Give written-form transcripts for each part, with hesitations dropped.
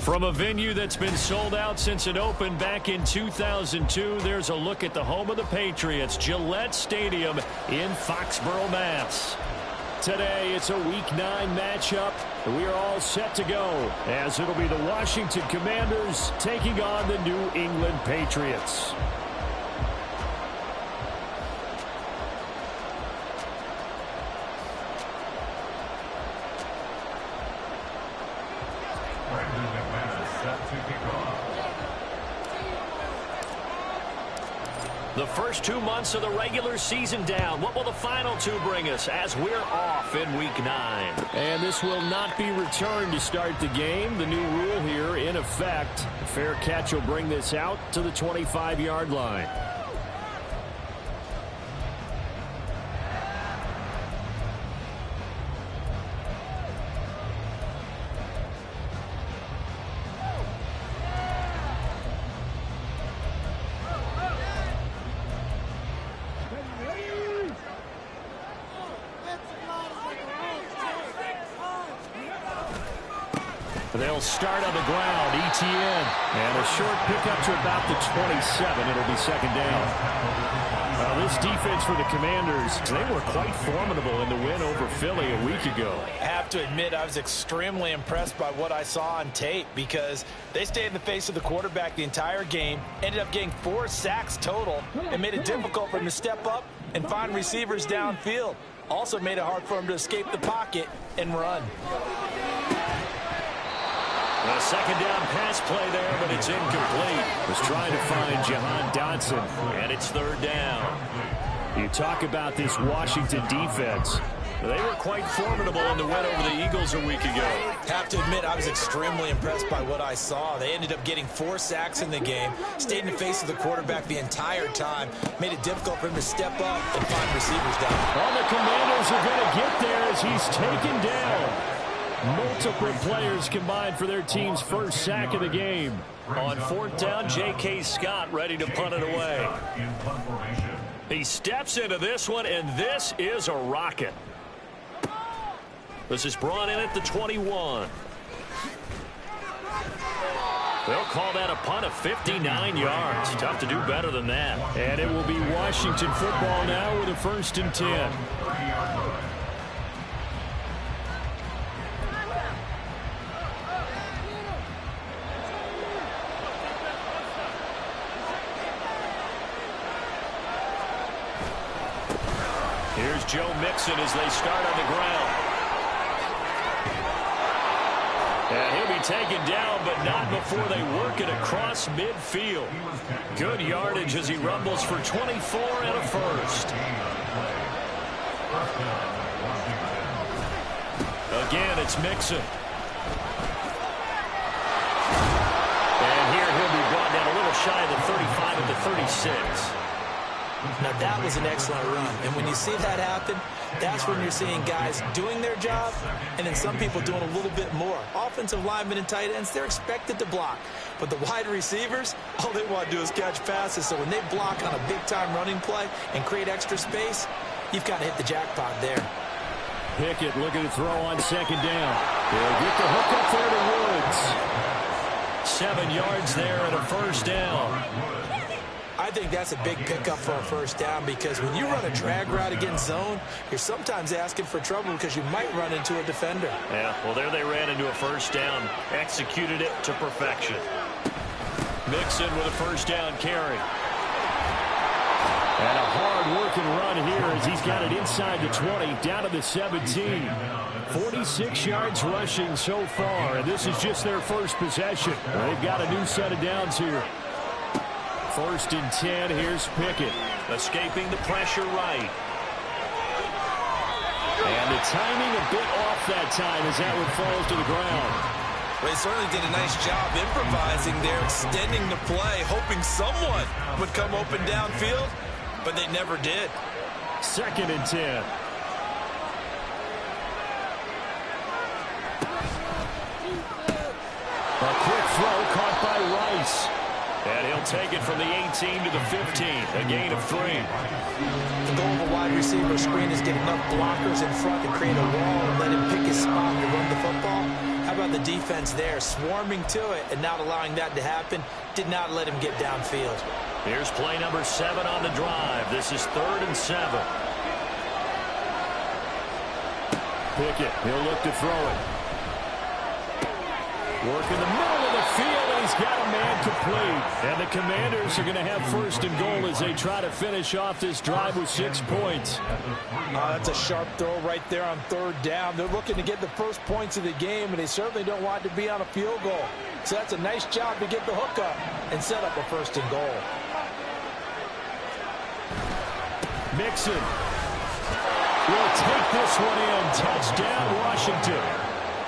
From a venue that's been sold out since it opened back in 2002, there's a look at the home of the Patriots, Gillette Stadium in Foxborough, Mass. Today, it's a Week 9 matchup. We are all set to go, as it'll be the Washington Commanders taking on the New England Patriots. The first 2 months of the regular season down. What will the final 2 bring us as we're off in Week 9? And this will not be returned to start the game. The new rule here in effect. A fair catch will bring this out to the 25-yard line. They'll start on the ground, Etienne. And a short pickup to about the 27. It'll be second down. This defense for the Commanders, they were quite formidable in the win over Philly a week ago. I have to admit, I was extremely impressed by what I saw on tape because they stayed in the face of the quarterback the entire game, ended up getting 4 sacks total, and made it difficult for him to step up and find receivers downfield. Also made it hard for him to escape the pocket and run. A second down pass play there, but it's incomplete. Was trying to find Jahan Dotson, and it's third down. You talk about this Washington defense. They were quite formidable in the win over the Eagles a week ago. Have to admit, I was extremely impressed by what I saw. They ended up getting 4 sacks in the game, stayed in the face of the quarterback the entire time, made it difficult for him to step up and find receivers down. Well, the Commanders are going to get there as he's taken down. Multiple players combined for their team's first sack of the game. On fourth down, J.K. Scott ready to punt it away. He steps into this one, and this is a rocket. This is brought in at the 21. They'll call that a punt of 59 yards. Tough to do better than that. And it will be Washington football now with a 1st and 10. Here's Joe Mixon as they start on the ground. And he'll be taken down, but not before they work it across midfield. Good yardage as he rumbles for 24 and a first. Again, it's Mixon. And here he'll be brought down a little shy of the 35 at the 36. Now, that was an excellent run. And when you see that happen, that's when you're seeing guys doing their job and then some people doing a little bit more. Offensive linemen and tight ends, they're expected to block. But the wide receivers, all they want to do is catch passes. So when they block on a big-time running play and create extra space, you've got to hit the jackpot there. Pickett looking to throw on second down. They'll get the hook up there to Woods. 7 yards there and a first down. I think that's a big pickup for a first down because when you run a drag route against zone, you're sometimes asking for trouble because you might run into a defender. Yeah, well, there they ran into a first down, executed it to perfection. Mixon with a first down carry. And a hard-working run here as he's got it inside the 20, down to the 17. 46 yards rushing so far, and this is just their first possession. They've got a new set of downs here. 1st and 10, here's Pickett. Escaping the pressure right. The timing a bit off that time as that one falls to the ground. Well, they certainly did a nice job improvising there, extending the play, hoping someone would come open downfield, but they never did. 2nd and 10. A quick throw caught by Rice. And he'll take it from the 18 to the 15, a gain of 3. The goal of a wide receiver screen is get enough blockers in front to create a wall and let him pick his spot to run the football. How about the defense there, swarming to it and not allowing that to happen? Did not let him get downfield. Here's play number 7 on the drive. This is 3rd and 7. Pickett, he'll look to throw it. Work in the middle of the field, and he's got a man complete. And the Commanders are going to have 1st and goal as they try to finish off this drive with 6 points. That's a sharp throw right there on 3rd down. They're looking to get the first points of the game, and they certainly don't want it to be on a field goal. So that's a nice job to get the hook up and set up a 1st and goal. Mixon will take this one in. Touchdown, Washington.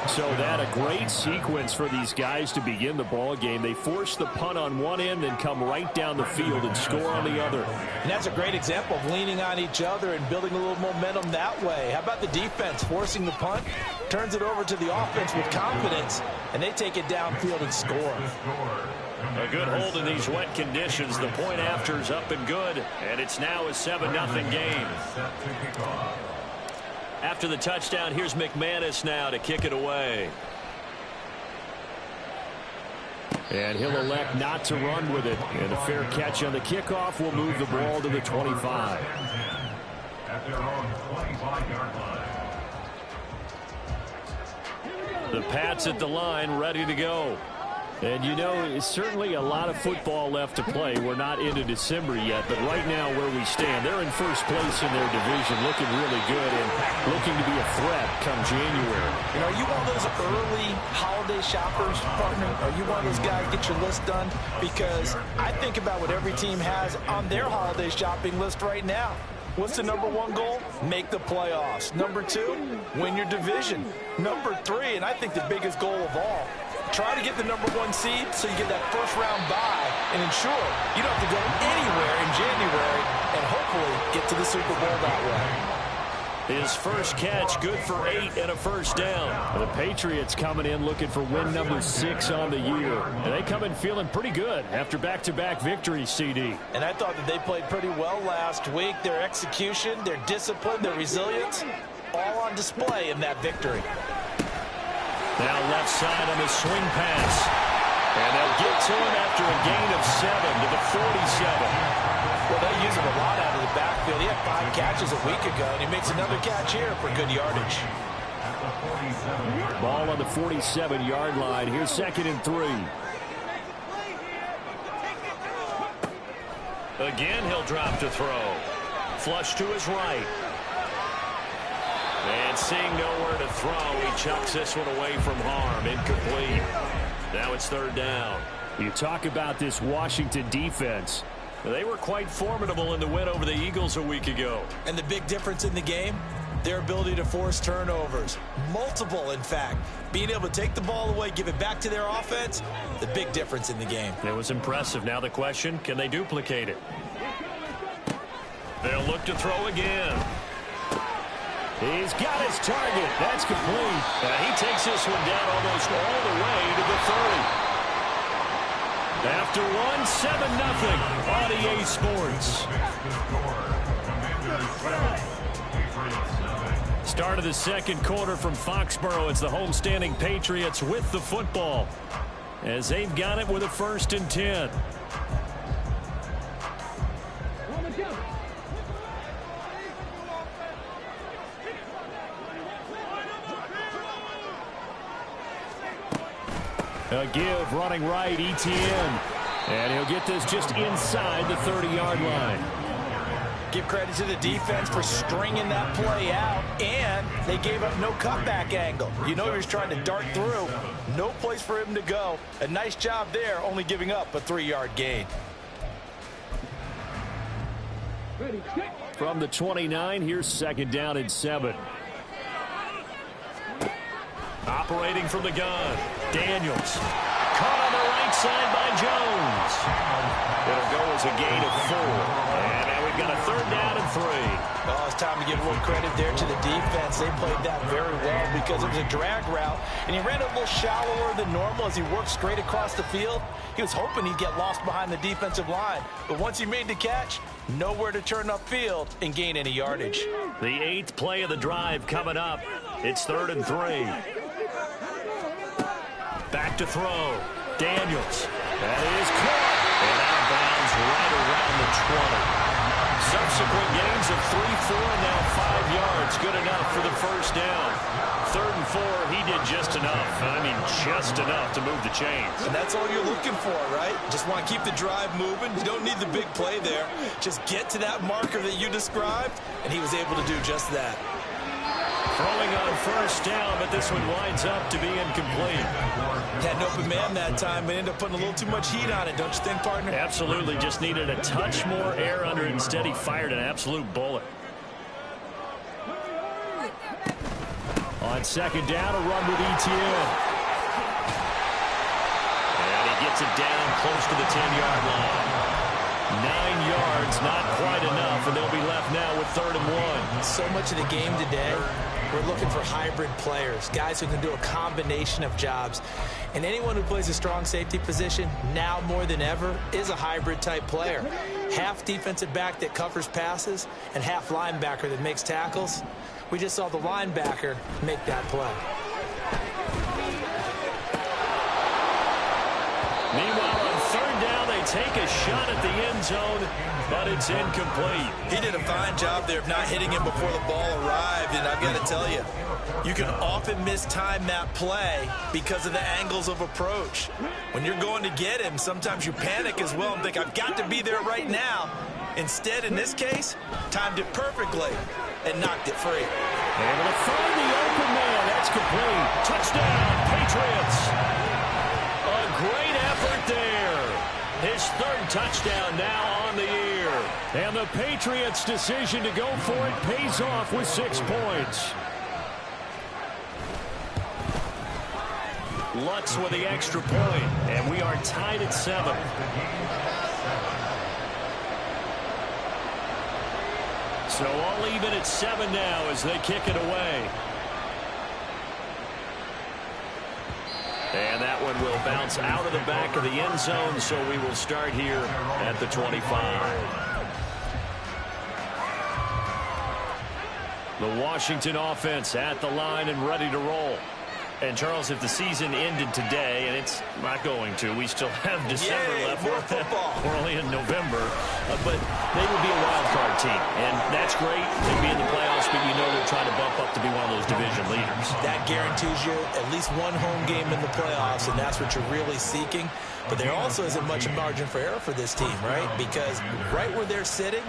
So that a great sequence for these guys to begin the ball game. They force the punt on one end and come right down the field and score on the other. And that's a great example of leaning on each other and building a little momentum that way. How about the defense forcing the punt? Turns it over to the offense with confidence, and they take it downfield and score. A good hold in these wet conditions. The point after is up and good, and it's now a 7-0 game. After the touchdown, here's McManus now to kick it away. And he'll elect not to run with it. And a fair catch on the kickoff will move the ball to the 25. At their own 25-yard line. The Pats at the line, ready to go. And, you know, it's certainly a lot of football left to play. We're not into December yet, but right now where we stand, they're in 1st place in their division, looking really good and looking to be a threat come January. You know, are you one of those early holiday shoppers, partner? Are you one of those guys get your list done? Because I think about what every team has on their holiday shopping list right now. What's the number 1 goal? Make the playoffs. Number 2, win your division. Number 3, and I think the biggest goal of all, try to get the number 1 seed so you get that 1st round bye and ensure you don't have to go anywhere in January and hopefully get to the Super Bowl that way. His first catch, good for 8 and a 1st down. The Patriots coming in looking for win number 6 on the year. And they come in feeling pretty good after back-to-back victories, CD. And I thought that they played pretty well last week. Their execution, their discipline, their resilience, all on display in that victory. Now left side on the swing pass. And they'll get to him after a gain of 7 to the 47. Well, they use him a lot out of the backfield. He had 5 catches a week ago, and he makes another catch here for good yardage. Ball on the 47-yard line. Here's 2nd and 3. Again, he'll drop to throw. Flush to his right. And seeing nowhere to throw, he chucks this one away from harm. Incomplete. Now it's 3rd down. You talk about this Washington defense. They were quite formidable in the win over the Eagles a week ago. And the big difference in the game, their ability to force turnovers. Multiple, in fact. Being able to take the ball away, give it back to their offense, the big difference in the game. It was impressive. Now the question, can they duplicate it? They'll look to throw again. He's got his target. That's complete. He takes this one down almost all the way to the 30. After one, 7-0 on EA Sports. Start of the 2nd quarter from Foxborough. It's the homestanding Patriots with the football as they've got it with a 1st and 10. A give running right, Etienne. And he'll get this just inside the 30-yard line. Give credit to the defense for stringing that play out, and they gave up no cutback angle. You know he was trying to dart through. No place for him to go. A nice job there, only giving up a 3-yard gain. From the 29, here's 2nd down and 7. Operating from the gun, Daniels. Caught on the right side by Jones. It'll go as a gain of 4. And now we've got a 3rd down and 3. Oh, it's time to give a little credit there to the defense. They played that very well because it was a drag route, and he ran a little shallower than normal as he worked straight across the field. He was hoping he'd get lost behind the defensive line, but once he made the catch, nowhere to turn upfield and gain any yardage. The 8th play of the drive coming up. It's 3rd and 3. Back to throw. Daniels. That is caught. And out of bounds right around the 20. Subsequent gains of 3, 4, and now 5 yards. Good enough for the first down. 3rd and 4, he did just enough. I mean, just enough to move the chains. And that's all you're looking for, right? Just want to keep the drive moving. You don't need the big play there. Just get to that marker that you described, and he was able to do just that. Throwing on first down, but this one winds up to be incomplete. Had an open man that time, but ended up putting a little too much heat on it, don't you think, partner? Absolutely, just needed a touch more air under it. Instead, he fired an absolute bullet. On 2nd down, a run with Etienne. And he gets it down close to the 10-yard line. 9 yards, not quite enough, and they'll be left now with 3rd and 1. So much of the game today, we're looking for hybrid players, guys who can do a combination of jobs. And anyone who plays a strong safety position, now more than ever, is a hybrid-type player. Half defensive back that covers passes and half linebacker that makes tackles. We just saw the linebacker make that play. Meanwhile, on 3rd down, they take a shot at the end zone, but it's incomplete. He did a fine job there of not hitting him before the ball arrived, and I've got to tell you, you can often mistime that play because of the angles of approach. When you're going to get him, sometimes you panic as well and think, I've got to be there right now. Instead, in this case, timed it perfectly and knocked it free. Able to find the open man. That's complete. Touchdown, Patriots. A great effort there. His 3rd touchdown now on the year. And the Patriots' decision to go for it pays off with 6 points. Lutz with the extra point, and we are tied at 7. So all even at 7 now as they kick it away. And that one will bounce out of the back of the end zone, so we will start here at the 25. The Washington offense at the line and ready to roll. And, Charles, if the season ended today, and it's not going to, we still have December left. More football. We're only in November. But they would be a wild card team. And that's great. They'd be in the playoffs, but you know they're trying to bump up to be one of those division leaders. That guarantees you at least one home game in the playoffs, and that's what you're really seeking. But there also isn't much margin for error for this team, right? Because right where they're sitting,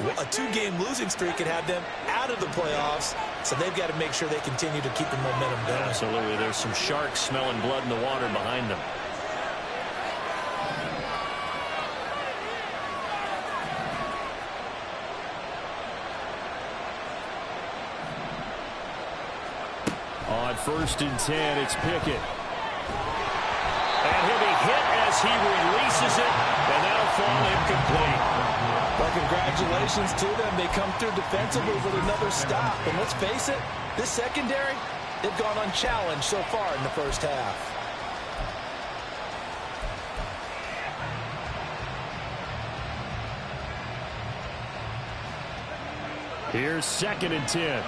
a 2-game losing streak could have them out of the playoffs, so they've got to make sure they continue to keep the momentum going. Absolutely. There's some sharks smelling blood in the water behind them. On 1st and 10, it's Pickett. And he'll be hit as he releases it, and that'll fall incomplete. Well, congratulations to them. They come through defensively with another stop. And let's face it, this secondary, they've gone unchallenged so far in the first half. Here's 2nd and 10.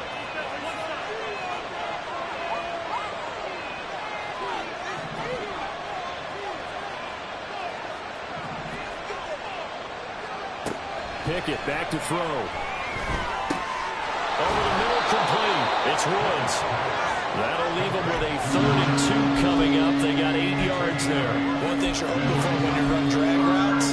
Pickett back to throw. Over the middle, complete. It's Woods. That'll leave them with a 3rd and 2 coming up. They got 8 yards there. One thing you're hoping for when you run drag routes,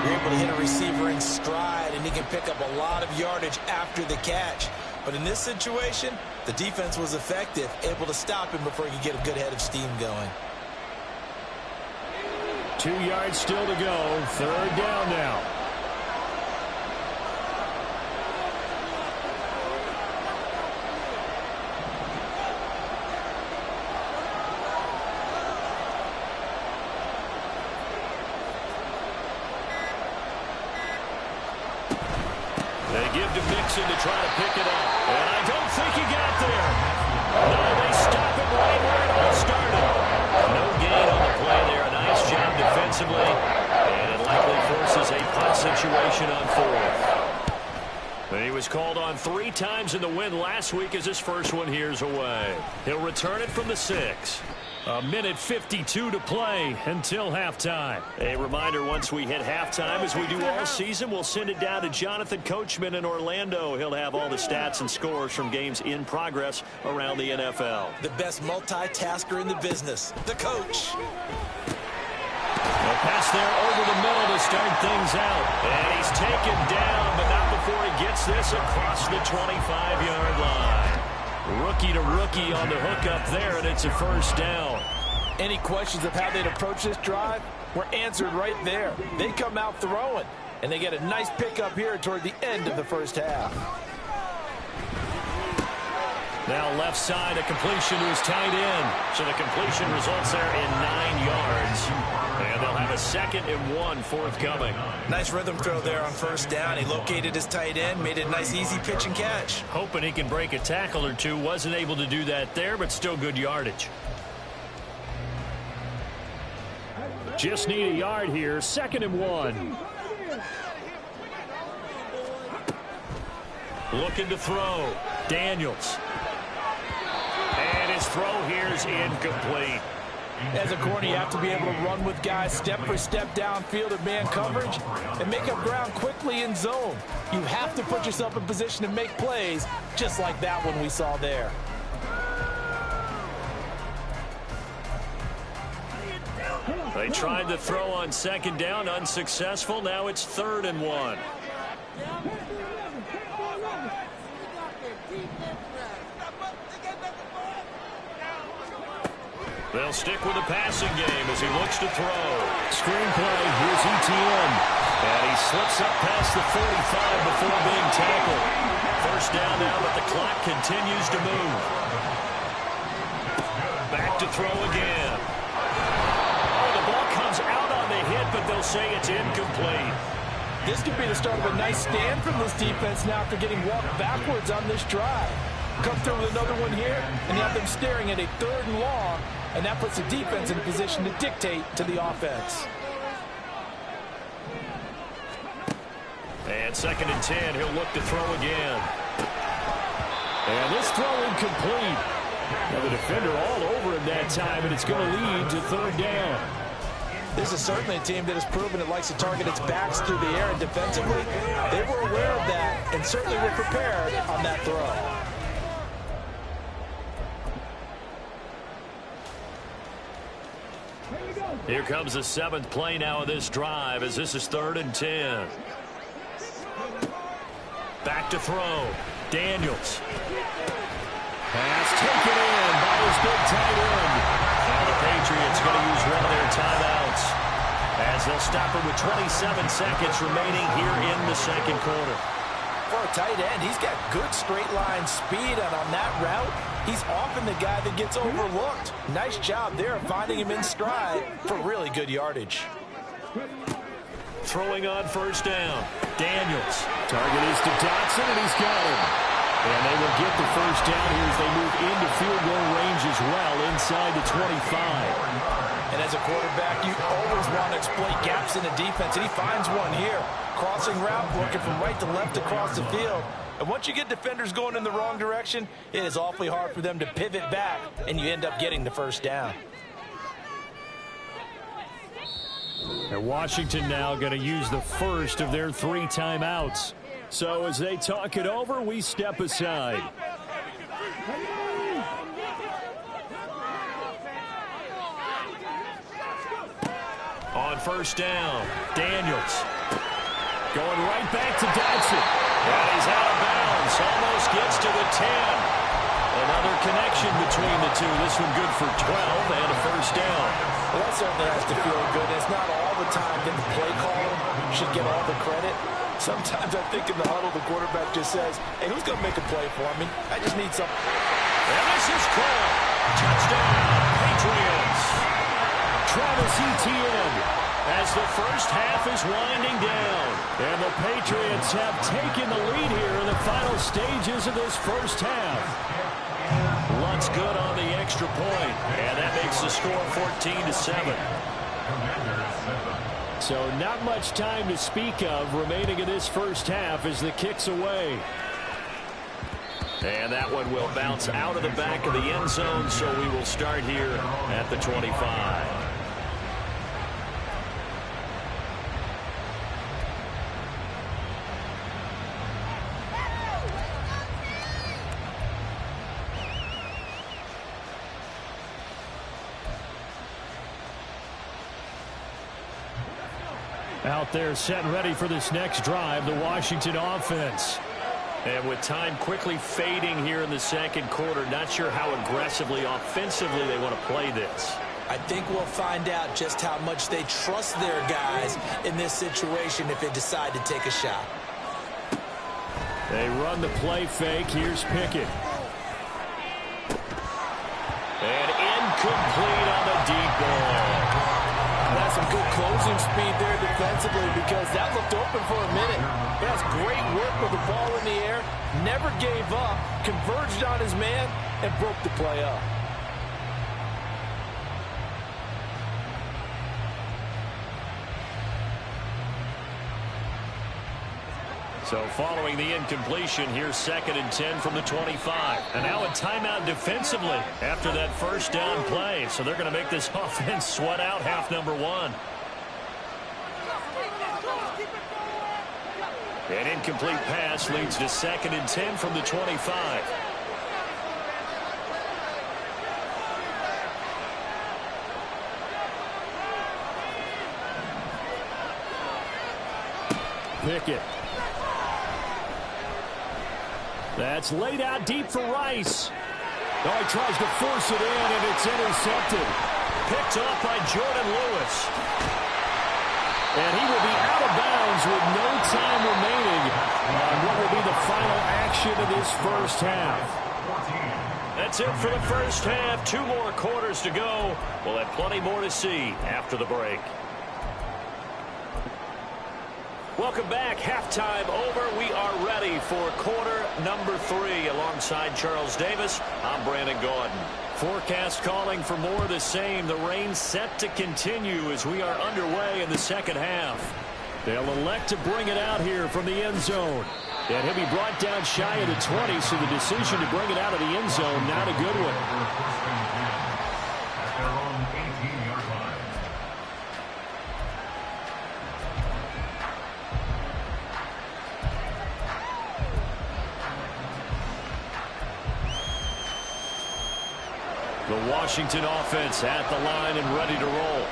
you're able to hit a receiver in stride, and he can pick up a lot of yardage after the catch. But in this situation, the defense was effective, able to stop him before he could get a good head of steam going. 2 yards still to go. 3rd down now. give to Mixon to try to pick it up. And I don't think he got there. No, they stop him right where it all started. No gain on the play there. A nice job defensively. And it likely forces a punt situation on fourth. He was called on 3 times in the win last week as his first one here's away. He'll return it from the 6. A minute 52 to play until halftime. A reminder, once we hit halftime, as we do all season, we'll send it down to Jonathan Coachman in Orlando. He'll have all the stats and scores from games in progress around the NFL. The best multitasker in the business, the coach. A pass there over the middle to start things out. And he's taken down, but not before he gets this across the 25-yard line. Rookie to rookie on the hook up there, and it's a first down. Any questions of how they'd approach this drive were answered right there. They come out throwing, and they get a nice pickup here toward the end of the first half. Now left side, a completion to his tight end. So the completion results there in 9 yards. And they'll have a 2nd and 1 forthcoming. Nice rhythm throw there on first down. He located his tight end, made it a nice easy pitch and catch. Hoping he can break a tackle or two. Wasn't able to do that there, but still good yardage. Just need a yard here. 2nd and 1. Looking to throw. Daniels. And his throw here is incomplete. As a corner, you have to be able to run with guys step for step downfield in man coverage and make up ground quickly in zone. You have to put yourself in position to make plays, just like that one we saw there. They tried to throw on 2nd down, unsuccessful. Now it's 3rd and 1. They'll stick with the passing game as he looks to throw. Screenplay, here's ETN. And he slips up past the 45 before being tackled. First down now, but the clock continues to move. Back to throw again. Oh, the ball comes out on the hit, but they'll say it's incomplete. This could be the start of a nice stand from this defense now after getting walked backwards on this drive. Come through with another one here, and you have them staring at a 3rd and long, and that puts the defense in a position to dictate to the offense. And 2nd and 10, he'll look to throw again. And this throw incomplete. Now the defender all over him that time, and it's going to lead to 3rd down. This is certainly a team that has proven it likes to target its backs through the air, and defensively, they were aware of that and certainly were prepared on that throw. Here comes the 7th play now of this drive as this is 3rd and 10. Back to throw. Daniels. Pass taken in by his big tight end. Now the Patriots going to use one of their timeouts as they'll stop it with 27 seconds remaining here in the 2nd quarter. For a tight end, he's got good straight line speed, and on that route, he's often the guy that gets overlooked. Nice job there of finding him in stride for really good yardage. Throwing on first down. Daniels. Target is to Dotson, and he's got him. And they will get the first down here as they move into field goal range as well inside the 25. And as a quarterback, you always want to exploit gaps in the defense, and he finds one here. Crossing route, working from right to left across the field. And once you get defenders going in the wrong direction, it is awfully hard for them to pivot back, and you end up getting the first down. And Washington now going to use the first of their 3 timeouts. So as they talk it over, we step aside. On first down, Daniels. Going right back to Dotson. And he's out of bounds. Almost gets to the 10. Another connection between the two. This one good for 12 and a first down. Well, that certainly has to feel good. It's not all the time that the play caller should get all the credit. Sometimes I think in the huddle, the quarterback just says, hey, who's going to make a play for me? I just need something. And this is caught. Touchdown, Patriots. Travis Etienne as the first half is winding down. And the Patriots have taken the lead here in the final stages of this first half. Luntz good on the extra point, and that makes the score 14-7. So not much time to speak of remaining in this first half as the kick's away. And that one will bounce out of the back of the end zone, so we will start here at the 25. Out there set and ready for this next drive, the Washington offense. And with time quickly fading here in the second quarter, not sure how aggressively, offensively they want to play this. I think we'll find out just how much they trust their guys in this situation if they decide to take a shot. They run the play fake. Here's Pickett. And incomplete on the deep ball. That's some good closing speed there defensively because that looked open for a minute. But that's great work with the ball in the air. Never gave up, converged on his man, and broke the play up. So following the incompletion, here's 2nd and 10 from the 25. And now a timeout defensively after that first down play. So they're going to make this offense sweat out half number one. An incomplete pass leads to 2nd and 10 from the 25. Pickett. That's laid out deep for Rice. Oh, he tries to force it in, and it's intercepted. Picked off by Jordan Lewis. And he will be out of bounds with no time remaining on what will be the final action of this first half. That's it for the first half. 2 more quarters to go. We'll have plenty more to see after the break. Welcome back. Halftime over. We are ready for quarter number 3. Alongside Charles Davis, I'm Brandon Gaudin. Forecast calling for more of the same. The rain set to continue as we are underway in the second half. They'll elect to bring it out here from the end zone. And he'll be brought down shy of the 20, so the decision to bring it out of the end zone, not a good one. The Washington offense at the line and ready to roll.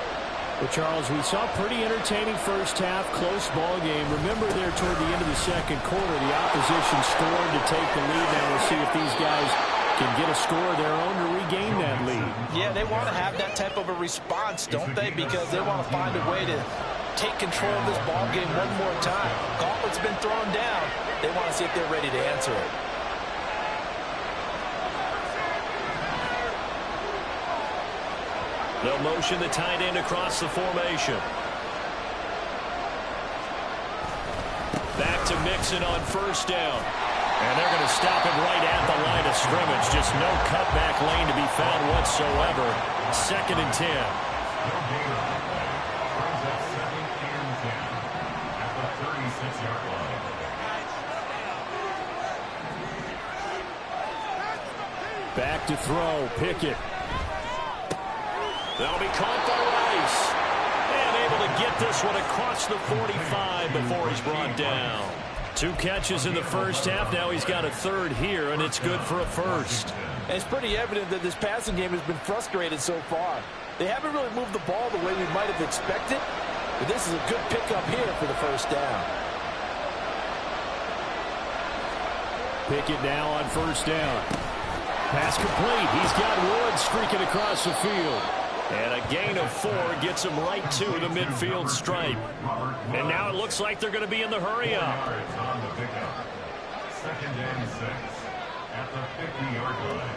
Well, Charles, we saw a pretty entertaining first half, close ball game. Remember there toward the end of the second quarter, the opposition scored to take the lead. Now we'll see if these guys can get a score of their own to regain that lead. Yeah, they want to have that type of a response, don't they? Because they want to find a way to take control of this ball game one more time. Gauntlet's been thrown down. They want to see if they're ready to answer it. They'll motion the tight end across the formation. Back to Mixon on first down. And they're going to stop it right at the line of scrimmage. Just no cutback lane to be found whatsoever. 2nd and 10. Back to throw. Pickett. That'll be caught by Rice. And able to get this one across the 45 before he's brought down. 2 catches in the first half. Now he's got a third here, and it's good for a first. And it's pretty evident that this passing game has been frustrated so far. They haven't really moved the ball the way we might have expected, but this is a good pickup here for the first down. Pickett now on first down. Pass complete. He's got Woods streaking across the field. And a gain of 4 gets him right to the midfield stripe. And now it looks like they're going to be in the hurry-up. 2nd and 6 at the 50-yard line.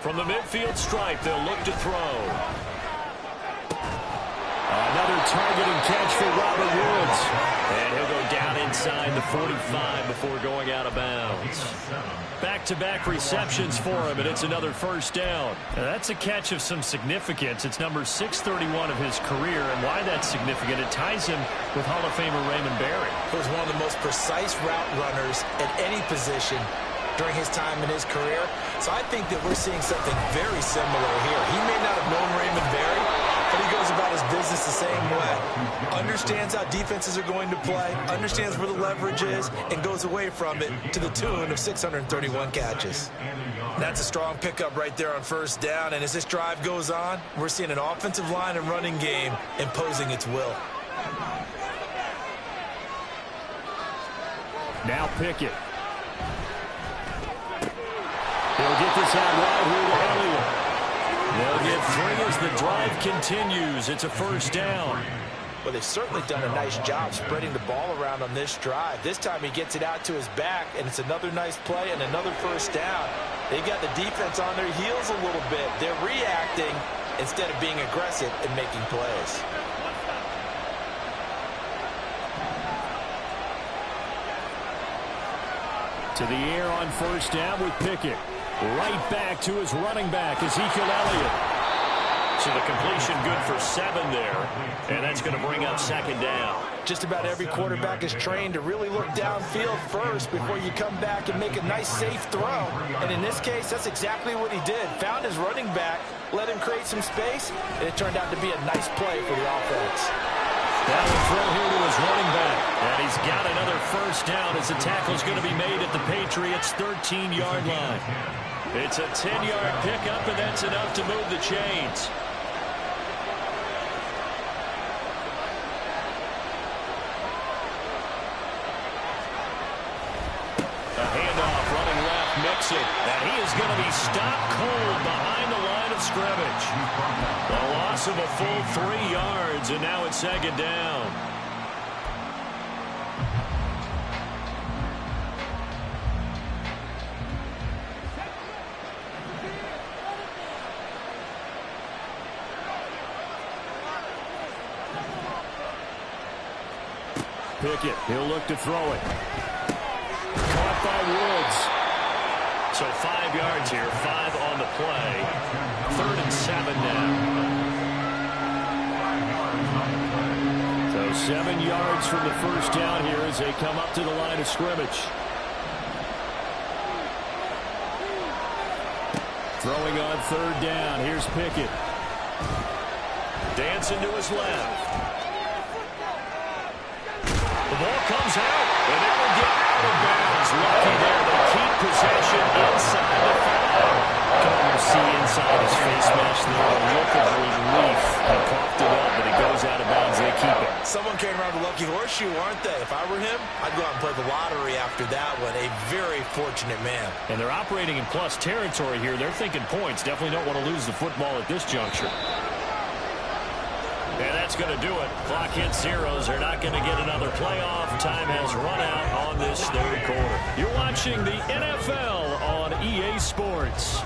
From the midfield stripe, they'll look to throw. Another targeting catch for Robert Woods. And he'll go down inside the 45 before going out of bounds. Back-to-back receptions for him, and it's another first down. Now, that's a catch of some significance. It's number 631 of his career, and why that's significant, it ties him with Hall of Famer Raymond Berry. He was one of the most precise route runners at any position during his time in his career. So I think that we're seeing something very similar here. He may not have known Raymond Berry, but he goes about his business the same way. Understands how defenses are going to play, understands where the leverage is, and goes away from it to the tune of 631 catches. That's a strong pickup right there on first down, and as this drive goes on, we're seeing an offensive line and running game imposing its will. Now Pickett. He'll get this out wide here to Elliott. They'll get 3 as the drive continues. It's a first down. Well, they've certainly done a nice job spreading the ball around on this drive. This time he gets it out to his back, and it's another nice play and another first down. They got the defense on their heels a little bit. They're reacting instead of being aggressive and making plays. To the air on first down with Pickett. Right back to his running back, Ezekiel Elliott. So the completion good for 7 there. And that's going to bring up second down. Just about every quarterback is trained to really look downfield first before you come back and make a nice, safe throw. And in this case, that's exactly what he did. Found his running back, let him create some space, and it turned out to be a nice play for the offense. That will throw here to his running back. And he's got another first down as the tackle's going to be made at the Patriots' 13-yard line. It's a 10-yard pickup, and that's enough to move the chains. A handoff running left, Mixon. And he is going to be stopped cold behind the line of scrimmage. The loss of a full 3 yards, and now it's second down. Pickett, he'll look to throw it. Caught by Woods. So 5 yards here, 5 on the play. 3rd and 7 now. So 7 yards from the first down here as they come up to the line of scrimmage. Throwing on 3rd down. Here's Pickett. Dancing to his left. The ball comes out, and it will get out of bounds. Lucky there to keep possession inside the 5. You see inside his face mask there a look of relief. He coughed it up, but it goes out of bounds. They keep it. Someone came around the lucky horseshoe, aren't they? If I were him, I'd go out and play the lottery after that one. A very fortunate man. And they're operating in plus territory here. They're thinking points. Definitely don't want to lose the football at this juncture. And that's going to do it. Clock hits zeros. They're not going to get another playoff. Time has run out on this 3rd quarter. You're watching the NFL on EA Sports.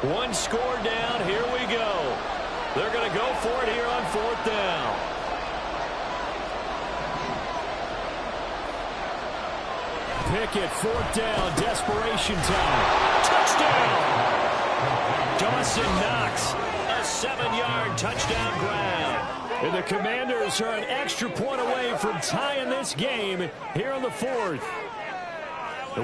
One score down. Here we go. They're going to go for it here on 4th down. Pickett, 4th down. Desperation time. Touchdown! Dawson Knox, a 7-yard touchdown grab. And the Commanders are an extra point away from tying this game here on the 4th.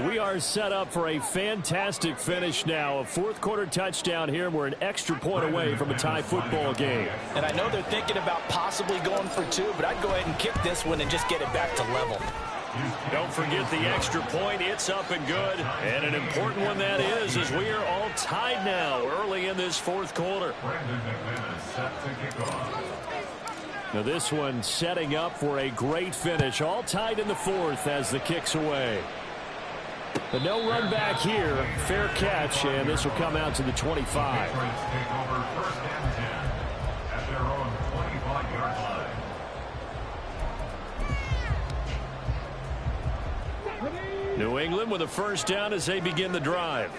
We are set up for a fantastic finish now. A 4th quarter touchdown here. We're an extra point away from a tie football game. And I know they're thinking about possibly going for 2, but I'd go ahead and kick this one and just get it back to level. Don't forget the extra point. It's up and good. And an important one that is, as we are all tied now early in this 4th quarter. Now this one setting up for a great finish. All tied in the fourth as the kick's away. But no run back here. Fair catch, and this will come out to the 25. Patriots take over first and 10 at their own 25-yard line. New England with a first down as they begin the drive.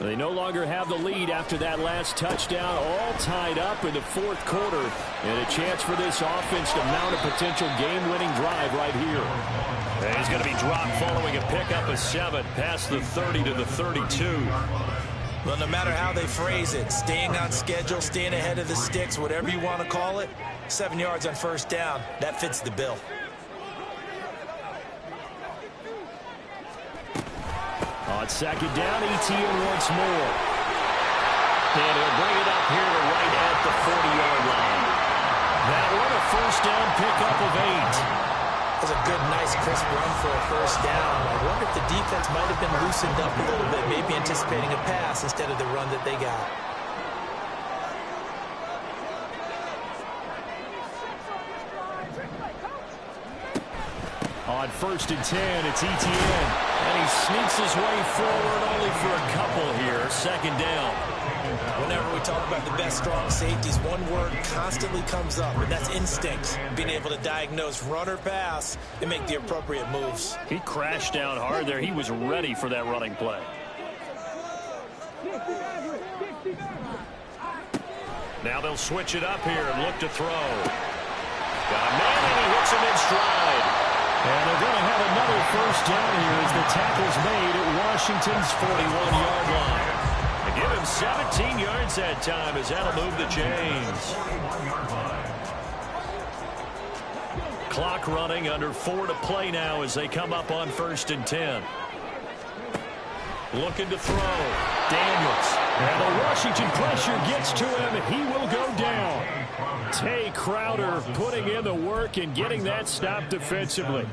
They no longer have the lead after that last touchdown, all tied up in the fourth quarter. And a chance for this offense to mount a potential game-winning drive right here. And he's going to be dropped following a pickup of 7 past the 30 to the 32. Well, no matter how they phrase it, staying on schedule, staying ahead of the sticks, whatever you want to call it, 7 yards on first down, that fits the bill. On second down, Etienne once more. And he'll bring it up here to right at the 40-yard line. That one a first down pickup of 8. That was a good, nice, crisp run for a first down. I wonder if the defense might have been loosened up a little bit, maybe anticipating a pass instead of the run that they got. On first and 10, it's Etienne. And he sneaks his way forward only for a couple here. Second down. Whenever we talk about the best strong safeties, one word constantly comes up, and that's instincts. Being able to diagnose run or pass and make the appropriate moves. He crashed down hard there. He was ready for that running play. Now they'll switch it up here and look to throw. Got a man, and he hits him in stride. And they're going to have another first down here as the tackle's made at Washington's 41-yard line. They give him 17 yards that time as that'll move the chains. Clock running, under 4 to play now as they come up on first and 10. Looking to throw. Daniels. And the Washington pressure gets to him, and he will go down. Tay Crowder putting in the work and getting that stop defensively.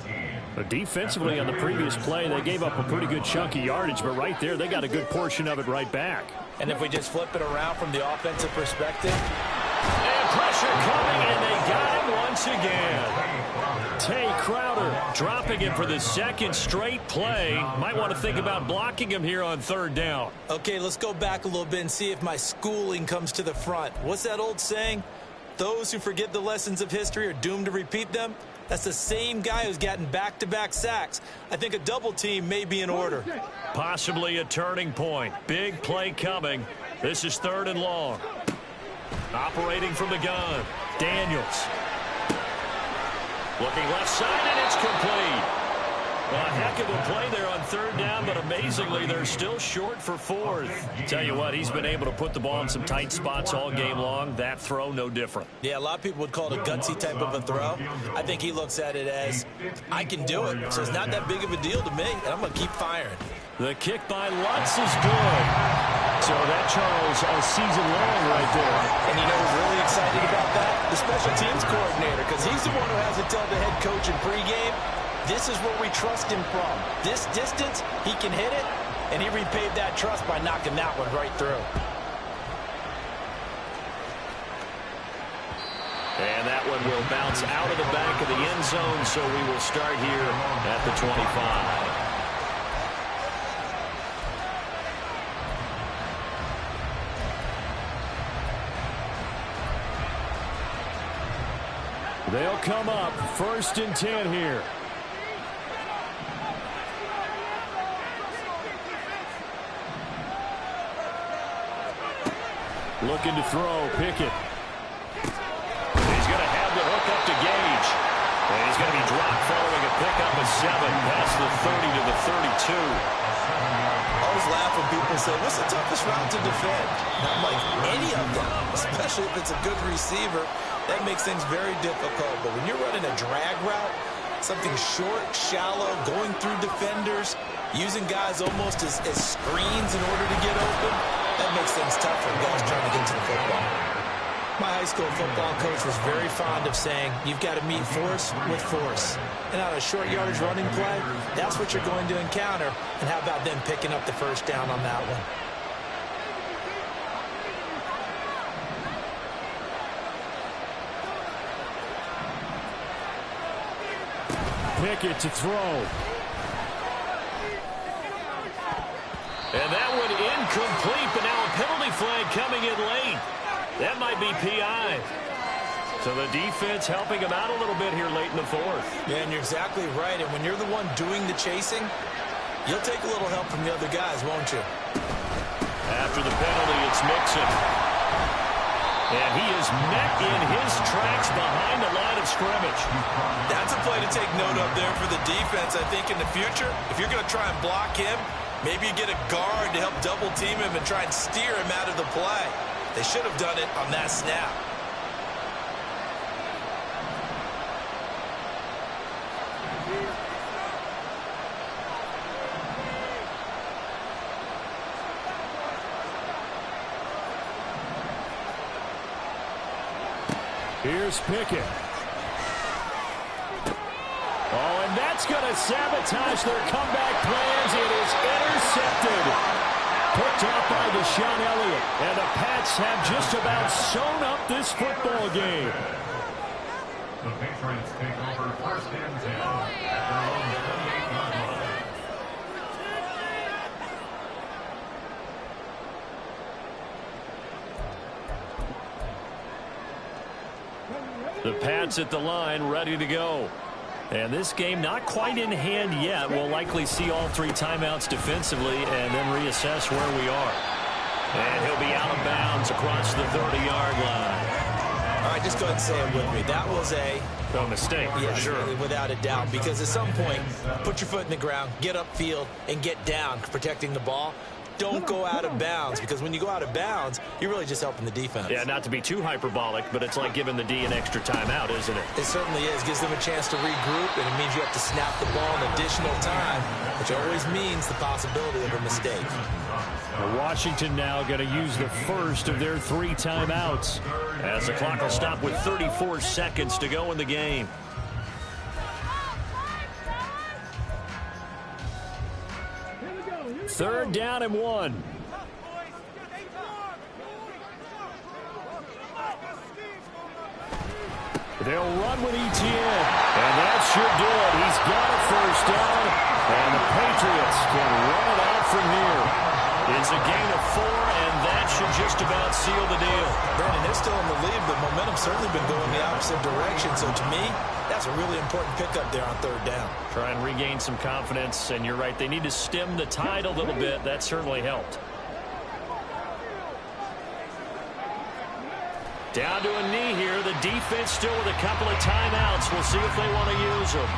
But defensively on the previous play, they gave up a pretty good chunk of yardage, but right there, they got a good portion of it right back. And if we just flip it around from the offensive perspective. And pressure coming, and they got him once again. Tay Crowder dropping him for the second straight play. Might want to think about blocking him here on third down. Okay, let's go back a little bit and see if my schooling comes to the front. What's that old saying? Those who forget the lessons of history are doomed to repeat them. That's the same guy who's gotten back-to-back sacks. I think a double team may be in order. Possibly a turning point. Big play coming. This is third and long. Operating from the gun. Daniels. Looking left side, and it's complete. A heck of a play there on third down, but amazingly, they're still short for fourth. Tell you what, he's been able to put the ball in some tight spots all game long. That throw, no different. Yeah, a lot of people would call it a gutsy type of a throw. I think he looks at it as, I can do it, so it's not that big of a deal to me, and I'm going to keep firing. The kick by Lutz is good. So that, Charles, a season long right there. And you know who's really excited about that? The special teams coordinator, because he's the one who has to tell the head coach in pregame, this is where we trust him from. This distance, he can hit it, and he repaid that trust by knocking that one right through. And that one will bounce out of the back of the end zone, so we will start here at the 25. They'll come up first and 10 here. Looking to throw, Pickett. He's going to have the hook up to Gage. And he's going to be dropped following a pickup of 7 past the 30 to the 32. I always laugh when people say, what's the toughest route to defend? And I'm like, any of them, especially if it's a good receiver. That makes things very difficult. But when you're running a drag route, something short, shallow, going through defenders, using guys almost as screens in order to get open, that makes things tough for guys trying to get to the football. My high school football coach was very fond of saying, you've got to meet force with force. And on a short yardage running play, that's what you're going to encounter. And how about them picking up the first down on that one? Pickett to throw. And that one incomplete, but now a penalty flag coming in late. That might be PI. So the defense helping him out a little bit here late in the fourth. Yeah, and you're exactly right. And when you're the one doing the chasing, you'll take a little help from the other guys, won't you? After the penalty, it's Mixon. And he is met in his tracks behind the line of scrimmage. That's a play to take note of there for the defense, I think, in the future. If you're going to try and block him, maybe you get a guard to help double team him and try and steer him out of the play. They should have done it on that snap. Here's Pickett. Oh, and that's going to sabotage their comeback plans. It is intercepted. Picked off by Deshaun Elliott. And the Pats have just about sewn up this football game. The Patriots take over first and 10 at their own 28-yard line. The Pats at the line, ready to go. And this game not quite in hand yet. We'll likely see all three timeouts defensively and then reassess where we are. And he'll be out of bounds across the 30-yard line. All right, just go ahead and say it with me. That was a mistake, yeah, for sure. Without a doubt, because at some point, put your foot in the ground, get upfield, and get down protecting the ball. Don't go out of bounds, because when you go out of bounds, you're really just helping the defense. Yeah, not to be too hyperbolic, but it's like giving the D an extra timeout, isn't it? It certainly is. Gives them a chance to regroup, and it means you have to snap the ball an additional time, which always means the possibility of a mistake. Washington now going to use the first of their three timeouts, as the clock will stop with 34 seconds to go in the game. Third down and 1. They'll run with Etienne, and that should do it. He's got a first down, and the Patriots can run it out from here. It's a gain of 4, and that should just about seal the deal. Brandon, they're still in the lead, but momentum's certainly been going the opposite direction. So to me, that's a really important pickup there on third down. Try and regain some confidence, and you're right. They need to stem the tide a little bit. That certainly helped. Down to a knee here. The defense still with a couple of timeouts. We'll see if they want to use them.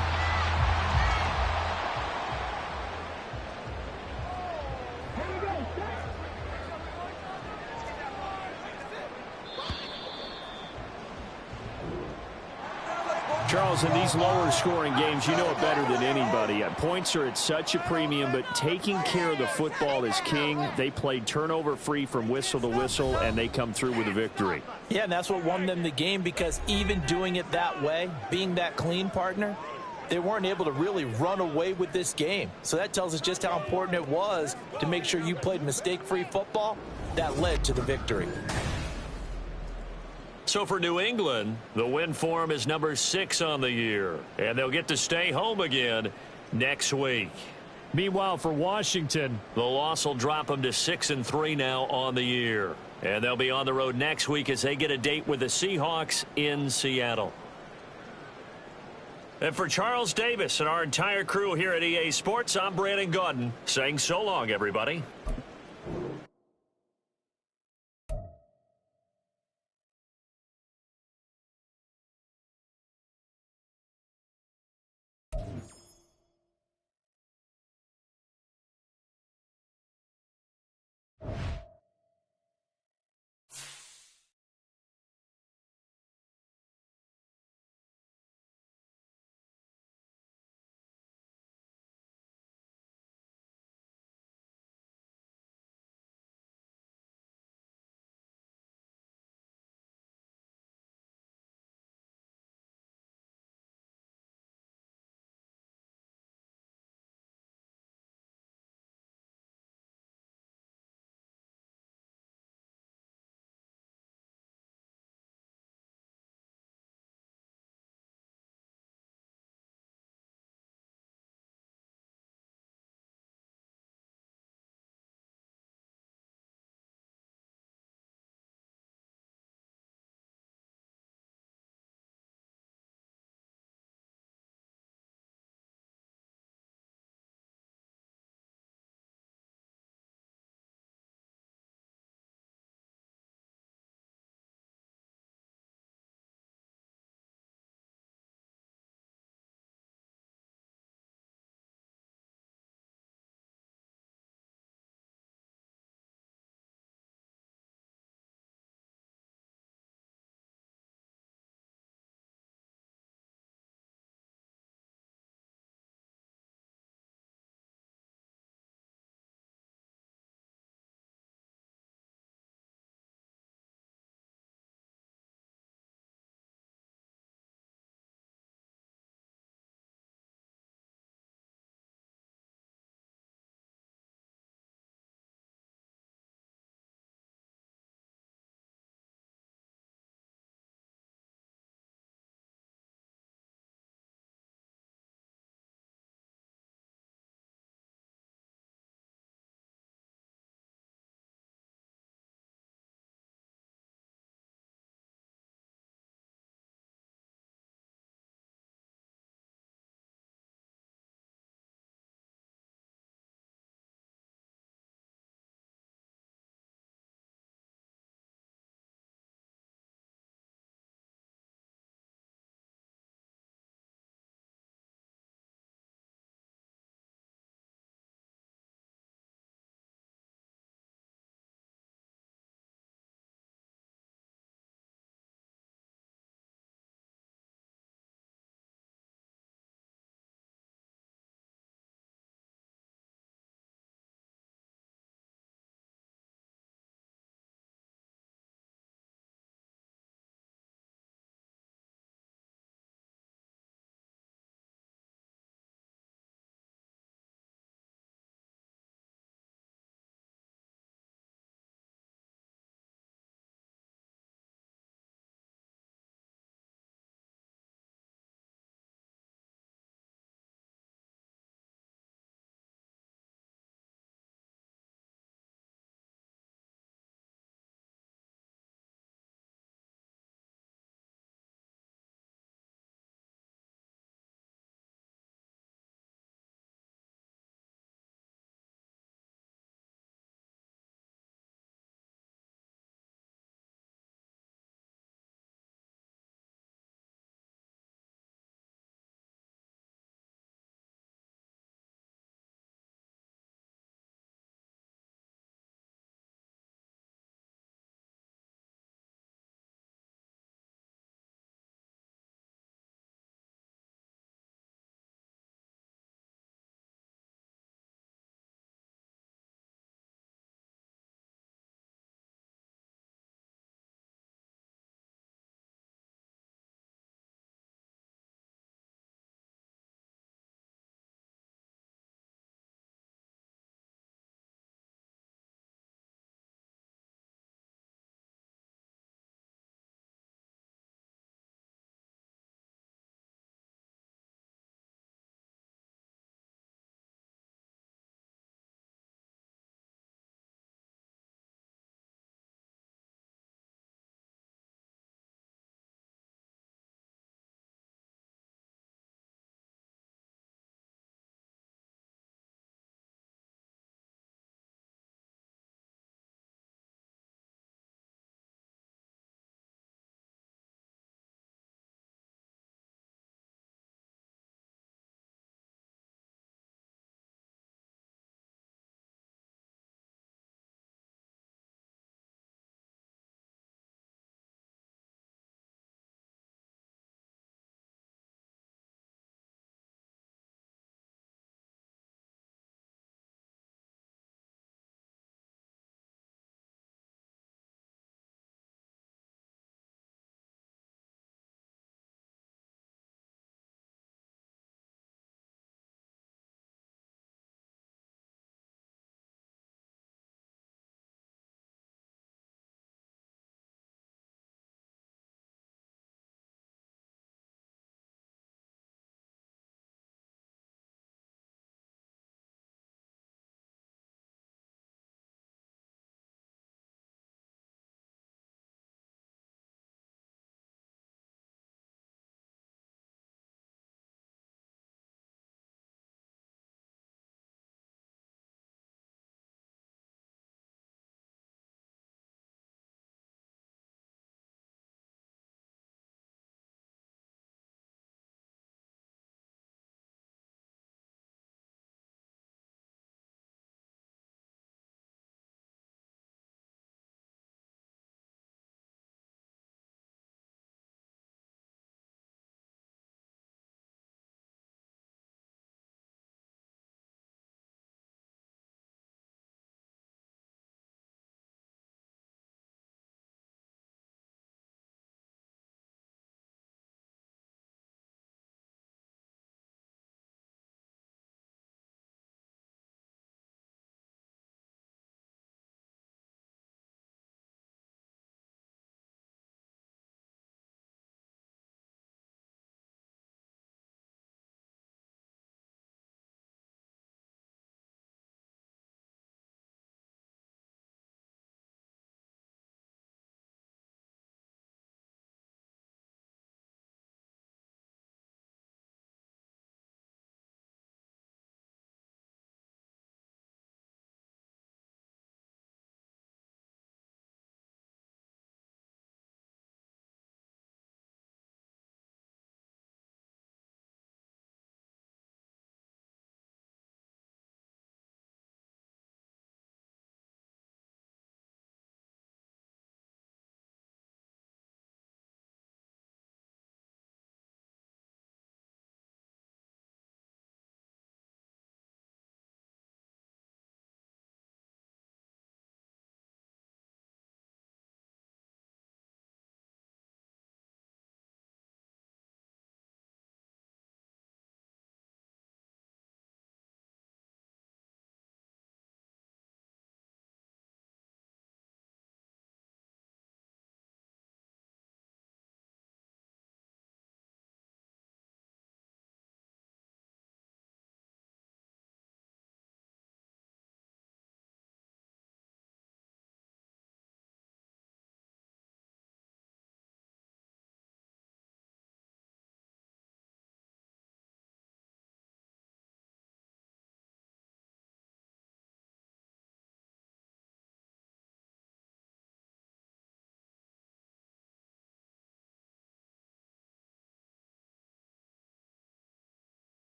Charles, in these lower scoring games, you know it better than anybody. Points are at such a premium, but taking care of the football is king. They played turnover free from whistle to whistle, and they come through with a victory. Yeah, and that's what won them the game, because even doing it that way, being that clean, partner, they weren't able to really run away with this game. So that tells us just how important it was to make sure you played mistake-free football. That led to the victory. So for New England, the win for them is number 6 on the year, and they'll get to stay home again next week. Meanwhile, for Washington, the loss will drop them to 6-3 now on the year, and they'll be on the road next week as they get a date with the Seahawks in Seattle. And for Charles Davis and our entire crew here at EA Sports, I'm Brandon Gaudin saying so long, everybody.